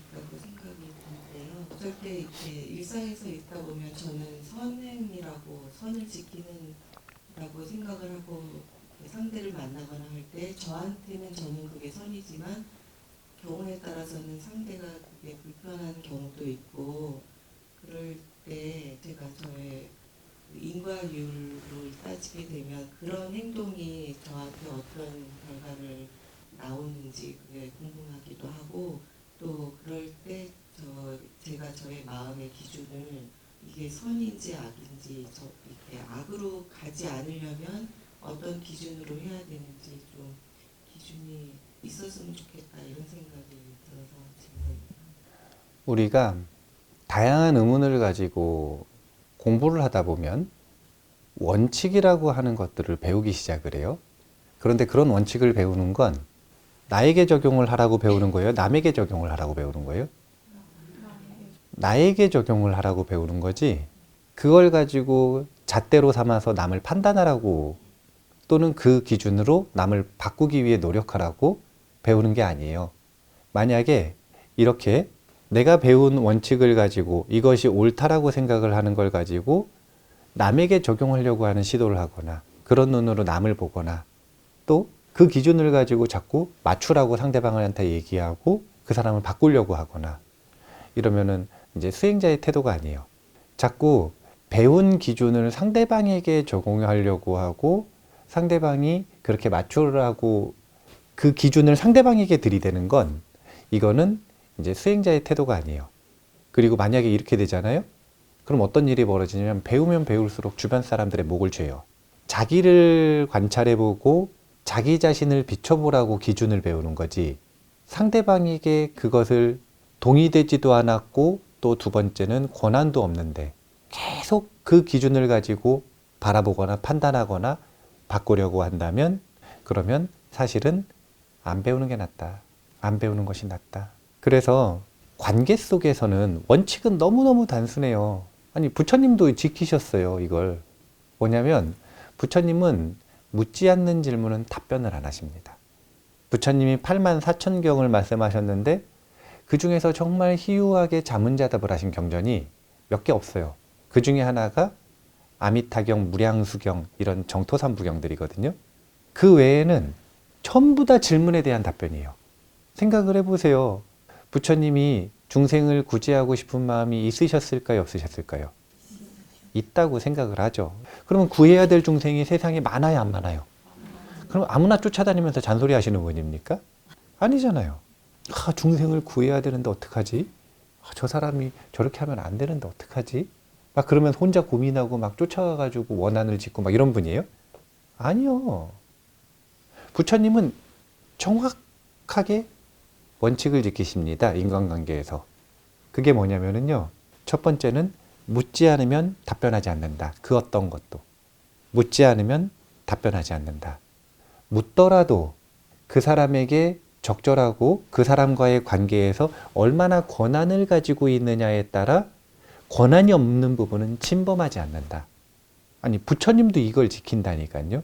있다고 생각이 드는데요. 어쩔 때 이렇게 일상에서 있다 보면 저는 선행이라고 선을 지키는라고 생각을 하고 상대를 만나거나 할 때 저한테는 저는 그게 선이지만 경우에 따라서는 상대가 그게 불편한 경우도 있고 그럴 때 제가 저의 인과율을 따지게 되면 그런 행동이 저한테 어떤 결과를 나오는지 그게 궁금하기도 하고 또 그럴 때 제가 저의 마음의 기준을 이게 선인지 악인지 이렇게 악으로 가지 않으려면 어떤 기준으로 해야 되는지 좀 기준이 있었으면 좋겠다 이런 생각이 들어서 질문입니다. 우리가 다양한 의문을 가지고 공부를 하다 보면 원칙이라고 하는 것들을 배우기 시작을 해요. 그런데 그런 원칙을 배우는 건 나에게 적용을 하라고 배우는 거예요? 남에게 적용을 하라고 배우는 거예요? 나에게 적용을 하라고 배우는 거지, 그걸 가지고 잣대로 삼아서 남을 판단하라고 또는 그 기준으로 남을 바꾸기 위해 노력하라고 배우는 게 아니에요. 만약에 이렇게 내가 배운 원칙을 가지고 이것이 옳다라고 생각을 하는 걸 가지고 남에게 적용하려고 하는 시도를 하거나 그런 눈으로 남을 보거나 또 그 기준을 가지고 자꾸 맞추라고 상대방한테 얘기하고 그 사람을 바꾸려고 하거나 이러면은 이제 수행자의 태도가 아니에요. 자꾸 배운 기준을 상대방에게 적용하려고 하고 상대방이 그렇게 맞추라고 그 기준을 상대방에게 들이대는 건 이거는 이제 수행자의 태도가 아니에요. 그리고 만약에 이렇게 되잖아요? 그럼 어떤 일이 벌어지냐면 배우면 배울수록 주변 사람들의 목을 죄요. 자기를 관찰해보고 자기 자신을 비춰보라고 기준을 배우는 거지 상대방에게 그것을 동의되지도 않았고 또 두 번째는 권한도 없는데 계속 그 기준을 가지고 바라보거나 판단하거나 바꾸려고 한다면 그러면 사실은 안 배우는 게 낫다. 안 배우는 것이 낫다. 그래서 관계 속에서는 원칙은 너무너무 단순해요. 아니 부처님도 지키셨어요. 이걸 뭐냐면 부처님은 묻지 않는 질문은 답변을 안 하십니다. 부처님이 8만 4천 경을 말씀하셨는데 그 중에서 정말 희유하게 자문자답을 하신 경전이 몇 개 없어요. 그 중에 하나가 아미타경, 무량수경 이런 정토삼부경들이거든요. 그 외에는 전부 다 질문에 대한 답변이에요. 생각을 해보세요. 부처님이 중생을 구제하고 싶은 마음이 있으셨을까요? 없으셨을까요? 있다고 생각을 하죠. 그러면 구해야 될 중생이 세상에 많아요? 안 많아요? 그럼 아무나 쫓아다니면서 잔소리 하시는 분입니까? 아니잖아요. 중생을 구해야 되는데 어떡하지? 저 사람이 저렇게 하면 안 되는데 어떡하지? 막 그러면 혼자 고민하고 막 쫓아가가지고 원한을 짓고 막 이런 분이에요? 아니요. 부처님은 정확하게 원칙을 지키십니다. 인간관계에서. 그게 뭐냐면요. 첫 번째는 묻지 않으면 답변하지 않는다. 그 어떤 것도. 묻지 않으면 답변하지 않는다. 묻더라도 그 사람에게 적절하고 그 사람과의 관계에서 얼마나 권한을 가지고 있느냐에 따라 권한이 없는 부분은 침범하지 않는다. 아니 부처님도 이걸 지킨다니까요.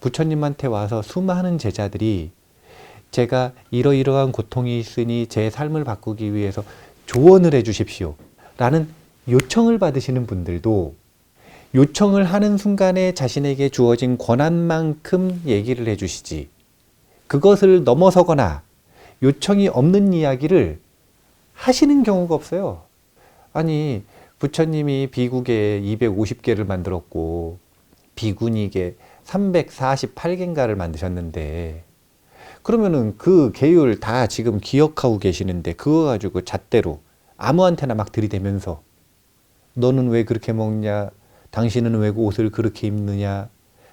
부처님한테 와서 수많은 제자들이 제가 이러이러한 고통이 있으니 제 삶을 바꾸기 위해서 조언을 해 주십시오 라는 요청을 받으시는 분들도 요청을 하는 순간에 자신에게 주어진 권한만큼 얘기를 해 주시지 그것을 넘어서거나 요청이 없는 이야기를 하시는 경우가 없어요. 아니 부처님이 비구계 250개를 만들었고 비구니계 348개인가를 만드셨는데 그러면은 그 계율 다 지금 기억하고 계시는데 그거 가지고 잣대로 아무한테나 막 들이대면서 너는 왜 그렇게 먹냐? 당신은 왜 옷을 그렇게 입느냐?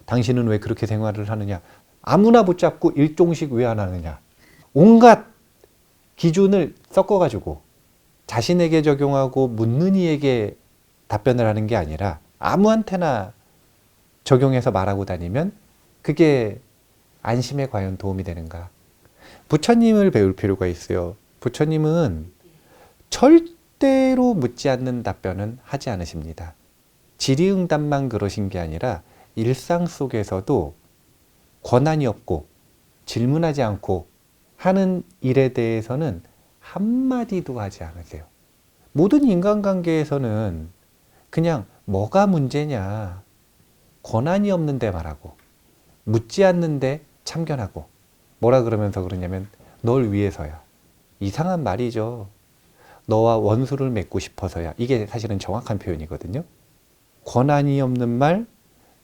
당신은 왜 그렇게 생활을 하느냐? 아무나 붙잡고 일종씩 왜 안 하느냐? 온갖 기준을 섞어가지고 자신에게 적용하고 묻는 이에게 답변을 하는 게 아니라 아무한테나 적용해서 말하고 다니면 그게 안심에 과연 도움이 되는가? 부처님을 배울 필요가 있어요. 부처님은 절대로 묻지 않는 답변은 하지 않으십니다. 질의응답만 그러신 게 아니라 일상 속에서도 권한이 없고 질문하지 않고 하는 일에 대해서는 한마디도 하지 않으세요. 모든 인간관계에서는 그냥 뭐가 문제냐, 권한이 없는데 말하고, 묻지 않는데 참견하고, 뭐라 그러면서 그러냐면 널 위해서야. 이상한 말이죠. 너와 원수를 맺고 싶어서야. 이게 사실은 정확한 표현이거든요. 권한이 없는 말,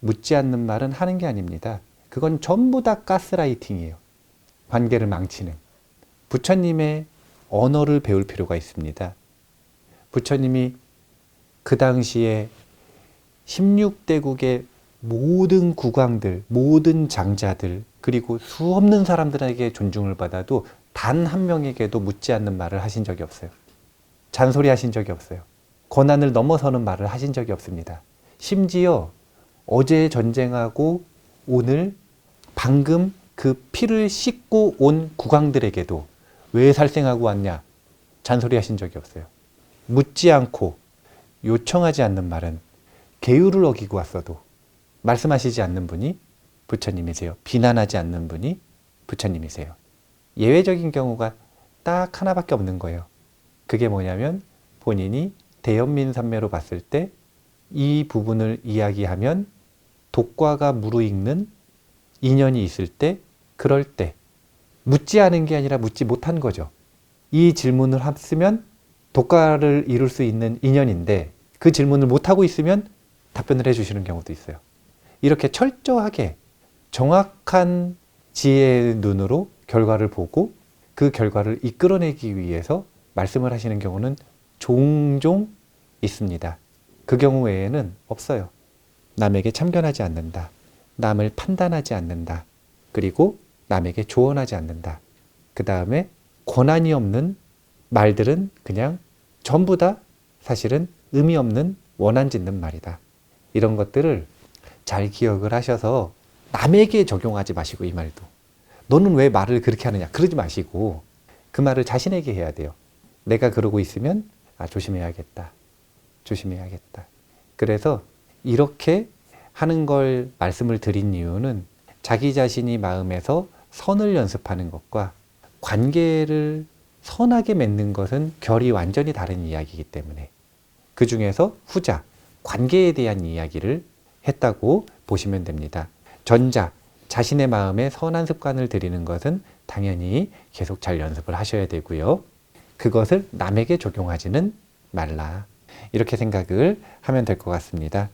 묻지 않는 말은 하는 게 아닙니다. 그건 전부 다 가스라이팅이에요. 관계를 망치는. 부처님의 언어를 배울 필요가 있습니다. 부처님이 그 당시에 16대국의 모든 국왕들, 모든 장자들, 그리고 수없는 사람들에게 존중을 받아도 단 한 명에게도 묻지 않는 말을 하신 적이 없어요. 잔소리 하신 적이 없어요. 권한을 넘어서는 말을 하신 적이 없습니다. 심지어 어제 전쟁하고 오늘 방금 그 피를 씻고 온 국왕들에게도 왜 살생하고 왔냐 잔소리 하신 적이 없어요. 묻지 않고 요청하지 않는 말은 계율을 어기고 왔어도 말씀하시지 않는 분이 부처님이세요. 비난하지 않는 분이 부처님이세요. 예외적인 경우가 딱 하나밖에 없는 거예요. 그게 뭐냐면 본인이 대연민산매로 봤을 때 이 부분을 이야기하면 독과가 무르익는 인연이 있을 때, 그럴 때 묻지 않은 게 아니라 묻지 못한 거죠. 이 질문을 했으면 독과를 이룰 수 있는 인연인데 그 질문을 못하고 있으면 답변을 해주시는 경우도 있어요. 이렇게 철저하게 정확한 지혜의 눈으로 결과를 보고 그 결과를 이끌어내기 위해서 말씀을 하시는 경우는 종종 있습니다. 그 경우 외에는 없어요. 남에게 참견하지 않는다. 남을 판단하지 않는다. 그리고 남에게 조언하지 않는다. 그 다음에 권한이 없는 말들은 그냥 전부 다 사실은 의미 없는 원한 짓는 말이다. 이런 것들을 잘 기억을 하셔서 남에게 적용하지 마시고, 이 말도. 너는 왜 말을 그렇게 하느냐 그러지 마시고 그 말을 자신에게 해야 돼요. 내가 그러고 있으면 조심해야겠다. 조심해야겠다. 그래서 이렇게 하는 걸 말씀을 드린 이유는 자기 자신이 마음에서 선을 연습하는 것과 관계를 선하게 맺는 것은 결이 완전히 다른 이야기이기 때문에 그 중에서 후자, 관계에 대한 이야기를 했다고 보시면 됩니다. 전자, 자신의 마음에 선한 습관을 들이는 것은 당연히 계속 잘 연습을 하셔야 되고요. 그것을 남에게 적용하지는 말라. 이렇게 생각을 하면 될 것 같습니다.